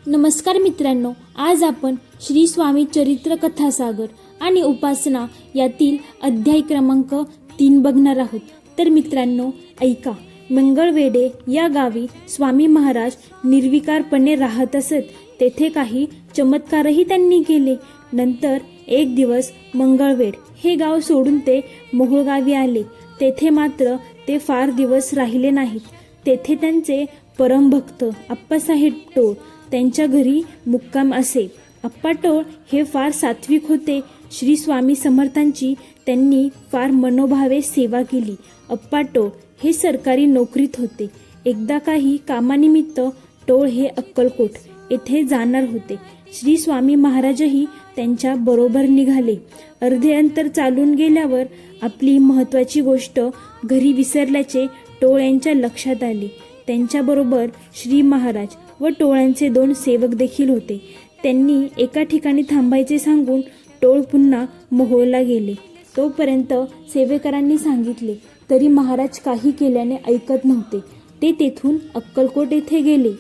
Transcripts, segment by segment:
नमस्कार मित्रांनो, आज आपण श्री स्वामी चरित्र कथासागर आणि उपासना यातील अध्याय क्रमांक 3 बघणार आहोत. तर मित्रांनो ऐका. मंगळवेढे या गावी स्वामी महाराज निर्विकारपणे राहत असत. तेथे काही चमत्कारही त्यांनी केले. नंतर एक दिवस मंगळवेढ हे गाव सोडून ते मोहोळगावी आले. तेथे मात्र ते फार दिवस राहिले नाहीत. तेथे त्यांचे परमभक्त आप्पासाहेब टोळ त्यांच्या घरी मुक्काम असे. आप्पा टोळ हे फार सात्विक होते. श्री स्वामी समर्थांची त्यांनी फार मनोभावे सेवा केली. आप्पा टोळ हे सरकारी नोकरीत होते. एकदा काही कामानिमित्त टोळ हे अक्कलकोट येथे जाणार होते. श्री स्वामी महाराजही त्यांच्या बरोबर निघाले. अर्धे अंतर चालून गेल्यावर आपली महत्वाची गोष्ट घरी विसरल्याचे टोळ यांच्या लक्षात आले. त्यांच्याबरोबर श्री महाराज व टोळांचे 2 सेवक देखील होते. त्यांनी एका ठिकाणी थांबायचे सांगून टोळ पुन्हा मोहोळला गेले. तोपर्यंत सेवेकरांनी सांगितले तरी महाराज काही केल्याने ऐकत नव्हते. ते तेथून अक्कलकोट येथे गेले.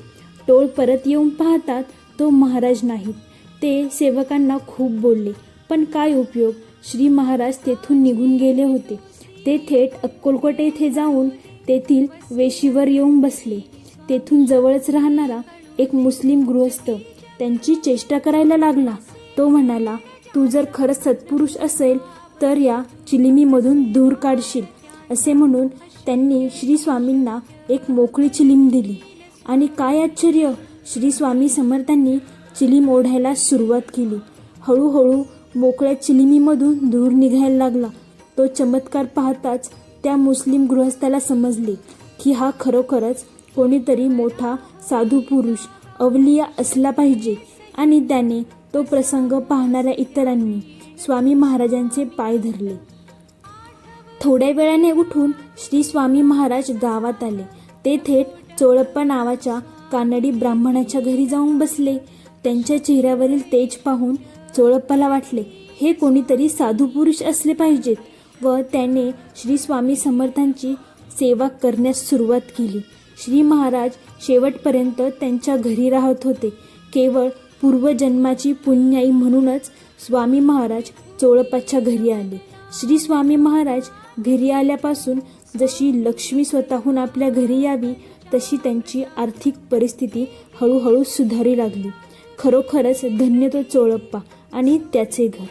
टोळ परत येऊन पाहतात तो महाराज नाहीत. ते सेवकांना खूप बोलले, पण काय उपयोग. श्री महाराज तेथून निघून गेले होते. ते थेट अक्कलकोट येथे जाऊन तेथील वेशीवर येऊन बसले. तेथून जवळच राहणारा एक मुस्लिम गृहस्थ त्यांची चेष्टा करायला लागला. तो म्हणाला, तू जर खरंच सत्पुरुष असेल तर या चिलिमीमधून धूर काढशील. असे म्हणून त्यांनी श्री स्वामींना एक मोकळी चिलीम दिली. आणि काय आश्चर्य, श्री स्वामी समर्थांनी चिलीम ओढायला सुरुवात केली. हळूहळू मोकळ्या चिलिमीमधून धूर निघायला लागला. तो चमत्कार पाहताच त्या मुस्लिम गृहस्थाला समजले की हा खरोखरच कोणीतरी मोठा साधू पुरुष अवलिया असला पाहिजे. आणि त्याने तो प्रसंग पाहणाऱ्या इतरांनी स्वामी महाराजांचे पाय धरले. थोड्या वेळाने उठून श्री स्वामी महाराज गावात आले. ते थेट चोळप्पा नावाच्या कानडी ब्राह्मणाच्या घरी जाऊन बसले. त्यांच्या चेहऱ्यावरील तेज पाहून चोळप्पाला वाटले हे कोणीतरी साधू पुरुष असले पाहिजेत व त्याने श्री स्वामी समर्थांची सेवा करण्यास सुरुवात केली. श्री महाराज शेवटपर्यंत त्यांच्या घरी राहत होते. केवळ पूर्वजन्माची पुण्याई म्हणूनच स्वामी महाराज चोळप्पाच्या घरी आले. श्री स्वामी महाराज घरी आल्यापासून जशी लक्ष्मी स्वतःहून आपल्या घरी यावी तशी त्यांची आर्थिक परिस्थिती हळूहळू सुधारू लागली. खरोखरच धन्य तो चोळप्पा आणि त्याचे घर.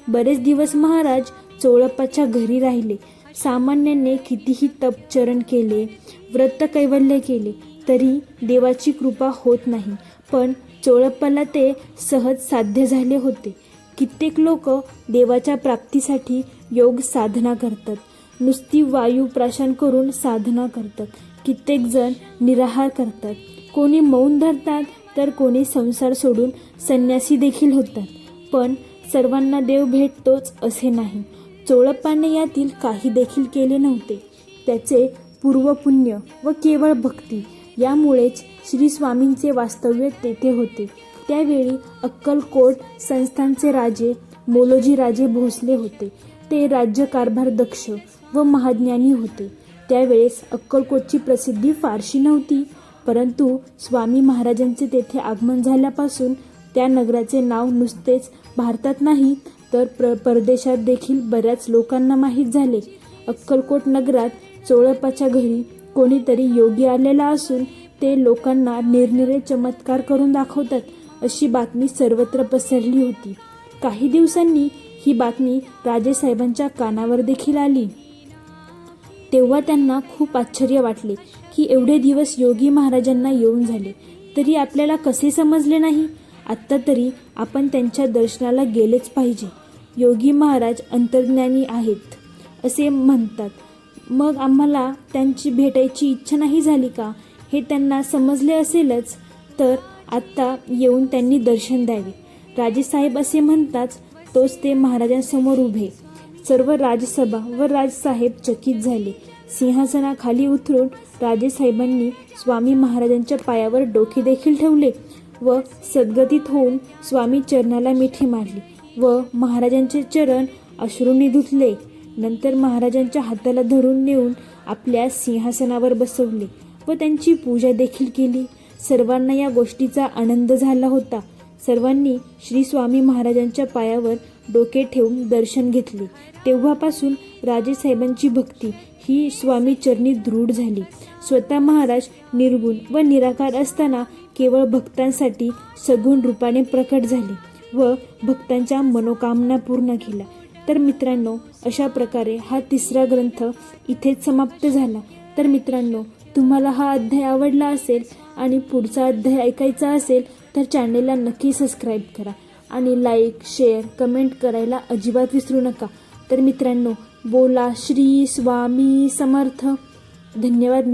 बरेच दिवस महाराज चोळप्पाच्या घरी राहिले. सामान्याने कितीही तपचरण केले, व्रत कैवल्य केले तरी देवाची कृपा होत नाही. पण चोळप्पाला ते सहज साध्य झाले होते. कित्येक लोक देवाच्या प्राप्तीसाठी योग साधना करतात. नुसती वायू प्राशन करून साधना करतात. कित्येक जण निराहार करतात. कोणी मौन धरतात तर कोणी संसार सोडून संन्यासी देखील होतात. पण सर्वांना देव भेटतोच असे नाही. चोळप्पाने यातील काही देखील केले नव्हते. त्याचे पूर्वपुण्य व केवळ भक्ती यामुळेच श्री स्वामींचे वास्तव्य तेथे होते. त्यावेळी अक्कलकोट संस्थानचे राजे मोलोजी राजे भोसले होते. ते राज्यकारभार दक्ष व महाज्ञानी होते. त्यावेळेस अक्कलकोटची प्रसिद्धी फारशी नव्हती. परंतु स्वामी महाराजांचे तेथे आगमन झाल्यापासून त्या नगराचे नाव नुसतेच भारतात नाही तर परदेशात देखील बऱ्याच लोकांना माहीत झाले. अक्कलकोट नगरात चोळप्पाच्या घरी कोणीतरी योगी आलेला असून ते लोकांना निरनिराळे चमत्कार करून दाखवतात अशी बातमी सर्वत्र पसरली होती. काही दिवसांनी ही बातमी राजेसाहेबांच्या कानावर देखील आली. तेव्हा त्यांना खूप आश्चर्य वाटले की एवढे दिवस योगी महाराजांना येऊन झाले तरी आपल्याला कसे समजले नाही. आत्ता तरी आपण त्यांच्या दर्शनाला गेलेच पाहिजे. योगी महाराज अंतर्ज्ञानी आहेत असे म्हणतात. मग आम्हाला त्यांची भेटायची इच्छा नाही झाली का. हे त्यांना समजले असेलच तर आत्ता येऊन त्यांनी दर्शन द्यावे. राजेसाहेब असे म्हणताच तोच ते महाराजांसमोर उभे. सर्व राजसभा व राजसाहेब चकित झाले. सिंहासनाखाली उतरून राजेसाहेबांनी स्वामी महाराजांच्या पायावर डोके देखील ठेवले व सद्गतीत होऊन स्वामी चरणाला मिठी मारली व महाराजांचे चरण अश्रूंनी धुतले. नंतर महाराजांच्या हाताला धरून नेऊन आपल्या सिंहासनावर बसवले व त्यांची पूजा देखील केली. सर्वांना या गोष्टीचा आनंद झाला होता. सर्वांनी श्री स्वामी महाराजांच्या पायावर डोके ठेवून दर्शन घेतले. तेव्हापासून राजेसाहेबांची भक्ती ही स्वामी चरणी दृढ झाली. स्वतः महाराज निर्गुण व निराकार असताना केवळ भक्तांसाठी सगुण रूपाने प्रकट झाले व भक्तांच्या मनोकामना पूर्ण केल्या. तर मित्रांनो, अशा प्रकारे हा 3रा ग्रंथ इथेच समाप्त झाला. तर मित्रांनो, तुम्हाला हा अध्याय आवडला असेल आणि पुढचा अध्याय ऐकायचा असेल तर चॅनेलला नक्की सबस्क्राईब करा आणि लाईक, शेअर, कमेंट करायला अजिबात विसरू नका. तर मित्रांनो, बोला श्री स्वामी समर्थ. धन्यवाद.